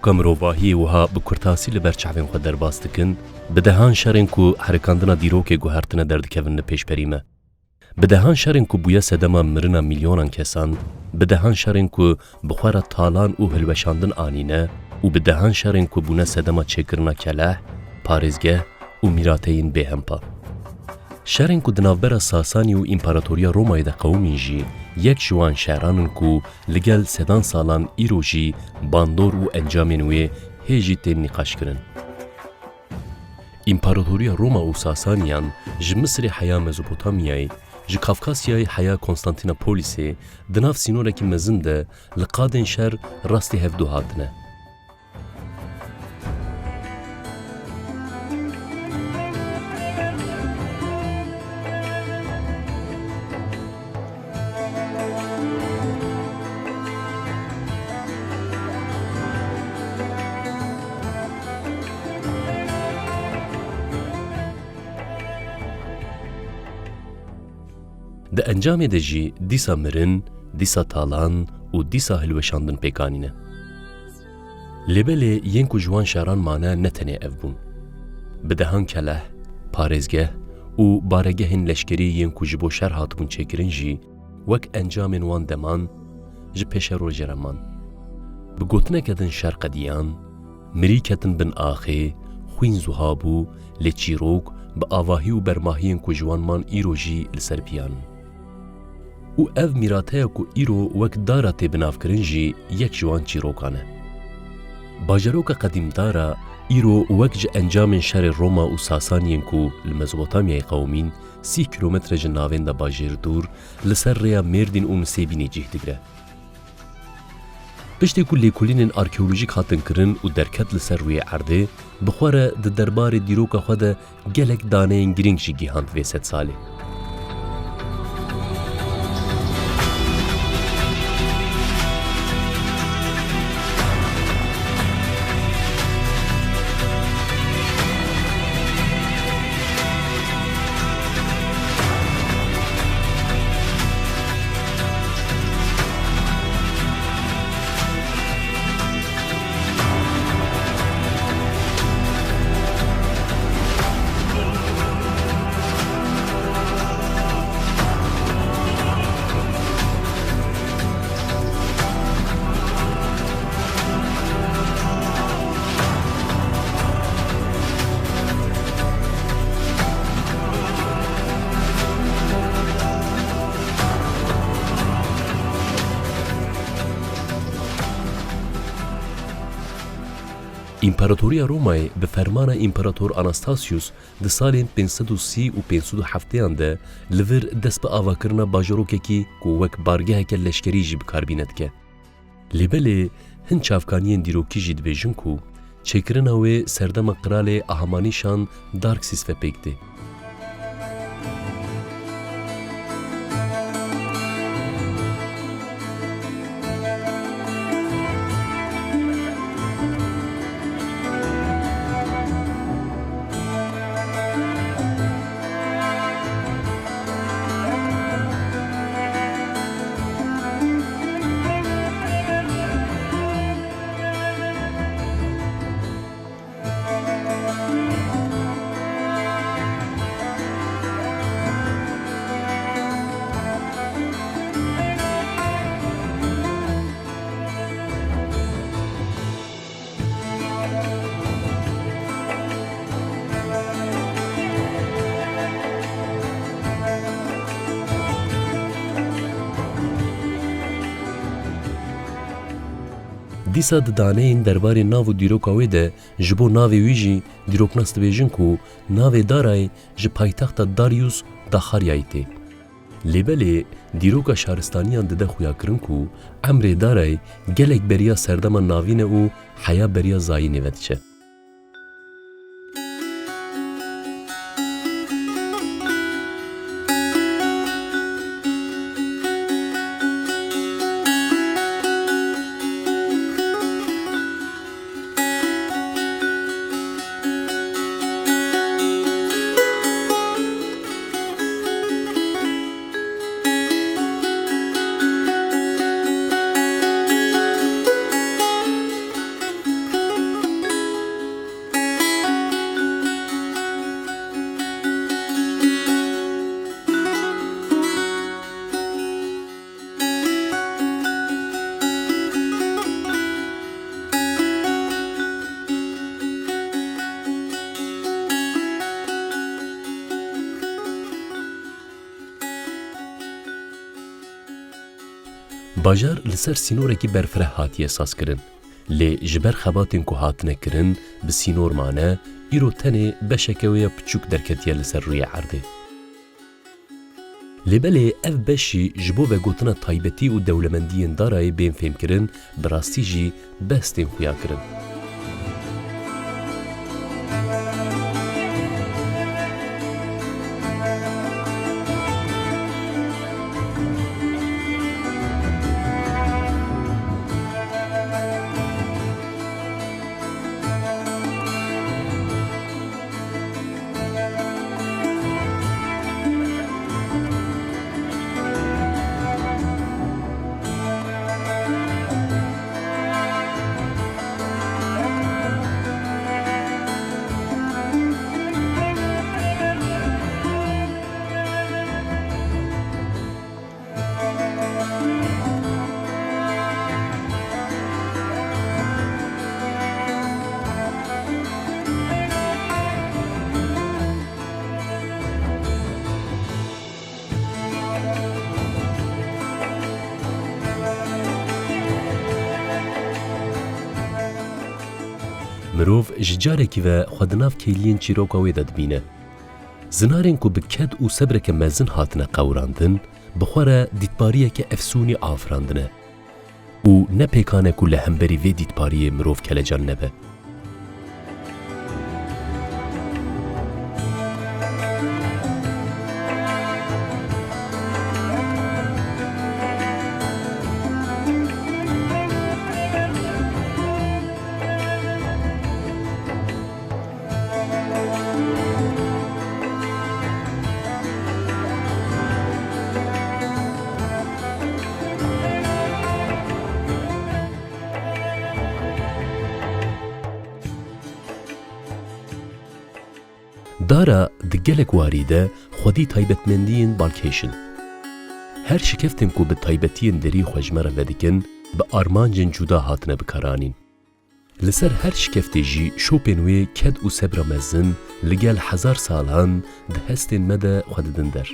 کامروواهی وها بکرتاسی لبرچاوین خود درباس دکن بدهان شرین کو حرکاندنا دیروک گوهرتنه دردکوین پیش پریمه بدهان شرین کو بویا سدما مرنا میلیونان کسان بدهان شرین کو بخوار تالان او هلوشاندن آنینه و بدهان شرین کو بونه سدما چکرنا کله پارزگه و میراتین بهمپا شرین کو دناوبر ساسانی و امپراتوریا رومای ده قومی جی یک جوان شهرانن کو لگل سدان سالان ایروژی باندور و انجامین وی هیجی تین نقاش کرن. امپراتوریا روما و ساسانیان ج مصر حیا مزوپوتامیای ج کافکاسیای حیا کنستانتینوپولیسی دناف سینورکی مزنده لقادن شهر راستی هفدو هاتنه. ده انجام ده جی دیسا مرن، دیسا تالان و دیسا هلوشاندن پیکانینه. لبله ینکو جوان شهران مانه نتنه اف بون. بدهان کله، پارزگه و بارگهن لشکری ینکو جبو شهر هاتبون چکرن جی وک انجام وان دمان جی پیش رو جرمان. بگوتنه کدن شرق دیان، مری کتن بن آخه، خوین زهابو، لچیروک با آواهی و برماهی ینکو جوان مان ایروژی لسر پیان. و اف میراته کو ایرو وک دارا بناف کرنجی یک جوان چیروکانه. باجروک قدیم دارا ایرو وک ج انجام شهر روما و ساسانین کو المزوپوتامیای قومین 30 کیلومتر جناوین دا باجر دور لسر ریا مردین و مسیبینی جه دگره. پشتی کو لیکولین آرکیولوژیک هاتن کرن و درکت لسر روی عرده بخواره د دربار دیروک خود گلک دانه گرینگ جی گیهاند وی 100 ساله. امپراتوریا رومای به فرمان امپراتور آناستاسیوس د سالین 530 و 507 ده لور دست به آواکرنا باجروککی کو وک بارگه که لشکری جی بکاربیند که. لبله هن چافکانین دیروکی جی دبیجن کو چکرناوی سردم قرال اهمانیشان دارکسیس و پیکده. دیسا دانه این درباره ناو دیروکاوی ده جبو ناوی ویجی دیروکناست بیجن کو ناوی دارای ج پایتخت داریوس داخاریایتی. لیبلی دیروکا شهرستانیان ده خویا کرن کو امر دارای گلک بریا سردما ناوینه او حیا بریا زایی نویدچه. باجار لسر سینورکی برفره هاتیه ساز کرن. لی جبر خباتین که هاتنه کرن به سینور مانه ایرو تنه بشکوی پچوک درکتیه لسر روی عرده. لبله اف بشی جبو و گوتنا تایبتی و دولمندین دارای بین فهم کرن براستی جی بستین خویا کرن. مروف جارێکی و خودناف کیلین چیرۆکەوەی دەدبینە. زنارên ku bi ked û sebreke mezin hatine qewrandin, bixwara dîtbariyeke efsûnî afirandine û ne pêkane ku li hemberî vê dîtbariyê mirov kelecan nebe. دارا di gelek warî de xwedî taybetmendiyên balkêşin. Her şikeftin ku bi taybetiyên derî xwe ji me re vedikin, bi armancên cuda hatine bikaranîn. Li ser her şikeftê jî şopên wê ked û sebra mezin li gel hezar salan di hestên me de xwe didin der.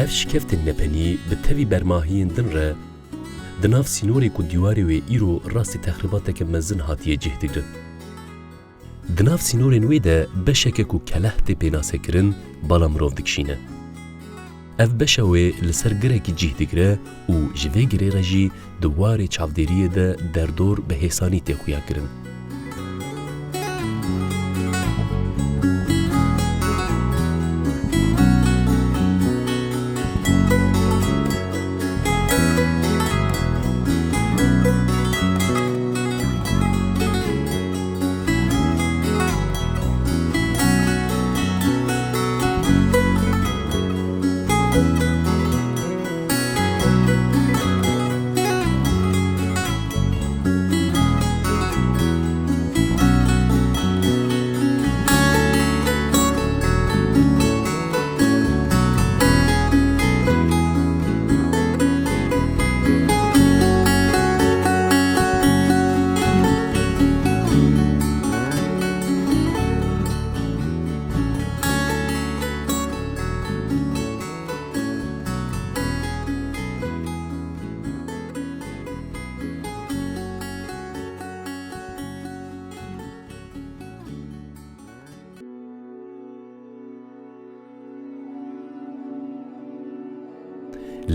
Ev şikeftên nepenî bi tevî bermahiyên din re di nav sînorê ku dîwarê wê îro rastî texrîbateke mezin hatiye cih digirin. Di nav sînorên wê de beşeke ku keleh tê pênasekirin bala mirov dikişîne. Ev beşa wê li ser girekî cih digire û ji vê girê re jî di warê çavdêriyê de derdor bi hêsanî tê xuya kirin.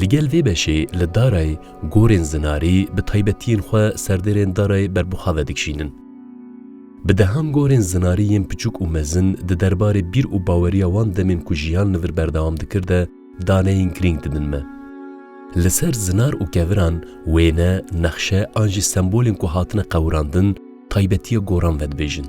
Li gel vê beşê li darayê gorên zinarî bi taybetiyên xwe serderên darayê berbuxa vedikişînin. Bi dehan gorên zinarî yên piçûk û mezin di derbarê bîr û baweriya wan demên ku jiyan li vir berdewam dikir de daneyên girîng didin me. Li ser zinar û keviran wêne, nexşe an jî sembolên ku hatine qewrandin تایبەتیە گۆڕان ڤەدبێژن.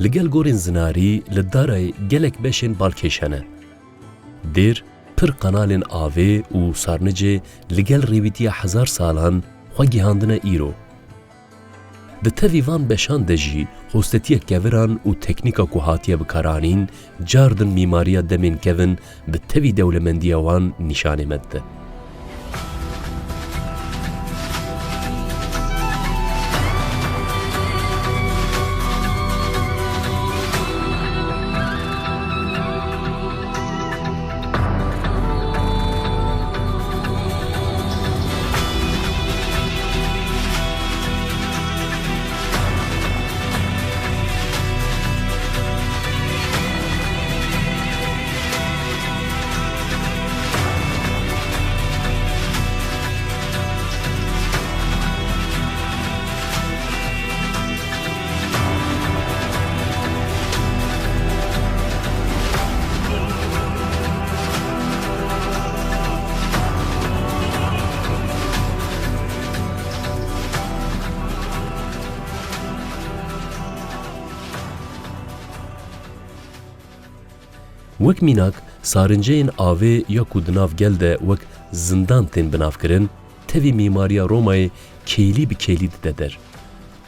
لەگەل گۆرên زنارî li darayê gelek beşên balkêş hene. Dêr pir qenalên avê û sarnicê li gel rêwîtiya hezar salan xwe gihandine îro. Di tevî van beşan de jî hostetiyek keviran û teknîka ku hatiye bikaranîn car din mîmariya demên kevin bi tevî dewlemendiya wan nîşanê me dide. وەک میناک سارنجeyên avê ya ku di nav gel de wek zindan tên binavkirin, tevî mîmariya Romayê kêlî bi kêlî dide der.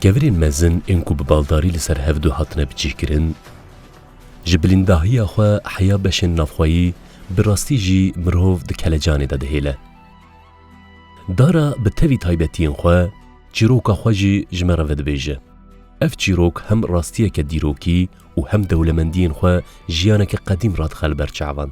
Kevirên mezin ên ku bi baldarî li ser hevdû hatine biçîkirin, ji bilîndahiya xwe heya beşên navxweyî bi rastî jî mirov di kelecanê de dihêle. Dara bi tevî taybetiyên xwe, çîroka xwe jî ji me re vedibêje. Ev çîrok hem rastiyeke dîrokî û hem dewlemendiyên xwe jiyaneke qedîm radixel ber çavan.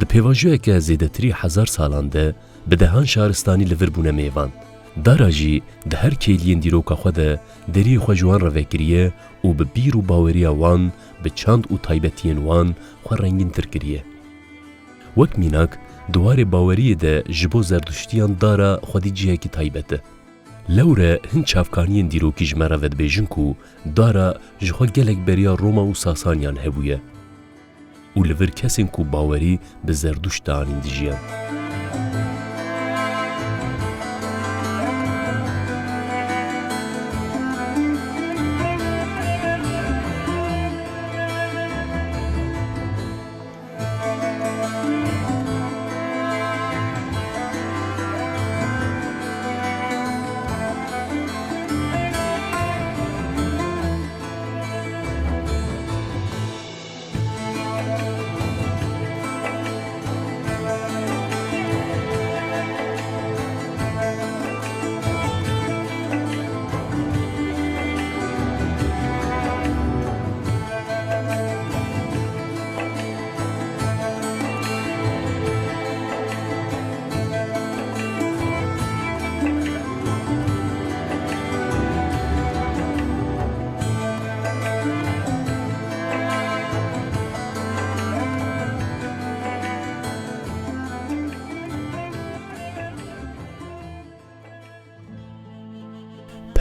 Di pêvajoyeke zêdetirî hezar salan de bi dehan şaristanî li vir bûne mêvan. Dara jî di her kêliyên dîroka xwe de deriyê xwe ji wan re vekiriye û bi bîr û baweriya wan, bi çand û taybetiyên wan xwe rengîntir kiriye. Wek mînak, dwarê baweriyê de ji bo zerduştiyan dara xwedî cihekî taybet e. Lewre hin çavkaniyên dîrokî ji me re vedibêjin ku dara ji xwe gelek beriya Roma û Sasaniyan hebûye û li vir kesên ku bawerî bi zerduşt de anîn dijiyan.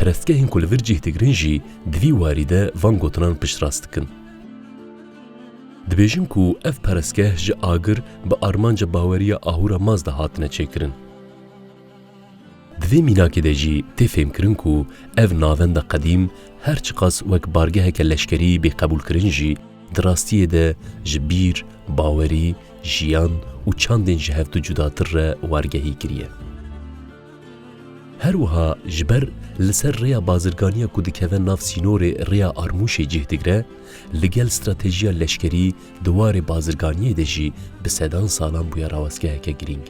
Perestgehên ku li vir cih digirin jî di vî warî de van gotinan piştrast dikin. Dibêjim ku ev perestgeh ji agir bi armanca baweriya ahûra maz de hatine çêkirin. Di vê mînakê de jî tê fêmkirin ku ev navenda qedîm her çi qas wek bargeheke leşkerî bêqebûlkirin jî di rastiyê de ji bîr, bawerî, jiyan û çandên ji hev du cudatir re wargehî kiriye. Her wiha ji ber li ser rêya bazirganiya ku dikeve nav sînorê rêya armûşê cih digire, li gel stratejiya leşkerî di warê bazirganiyê de jî bi sedan salan bûye rawestgeheke girîng.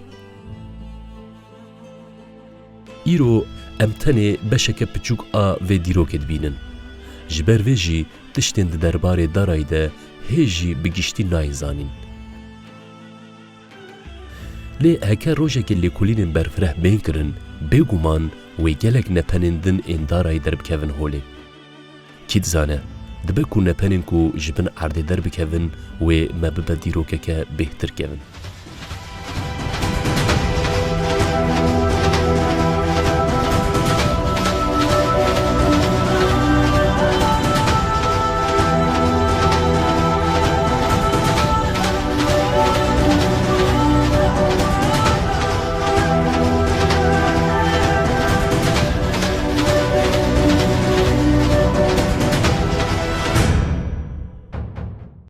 Îro em tenê beşeke piçûk a vê dîrokê dibînin. Ji ber vê jî tiştên di derbarê darayê de hê jî bi giştî nayê zanîn. Lê heke rojekê lêkolînên berfireh bên kirin, bêguman wê gelek nepenên din ên darayê derbikevin holê. Kî dizane, dibe ku nepenên ku ji bin erdê derbikevin wê me bibe dîrokeke bêhtir kevin.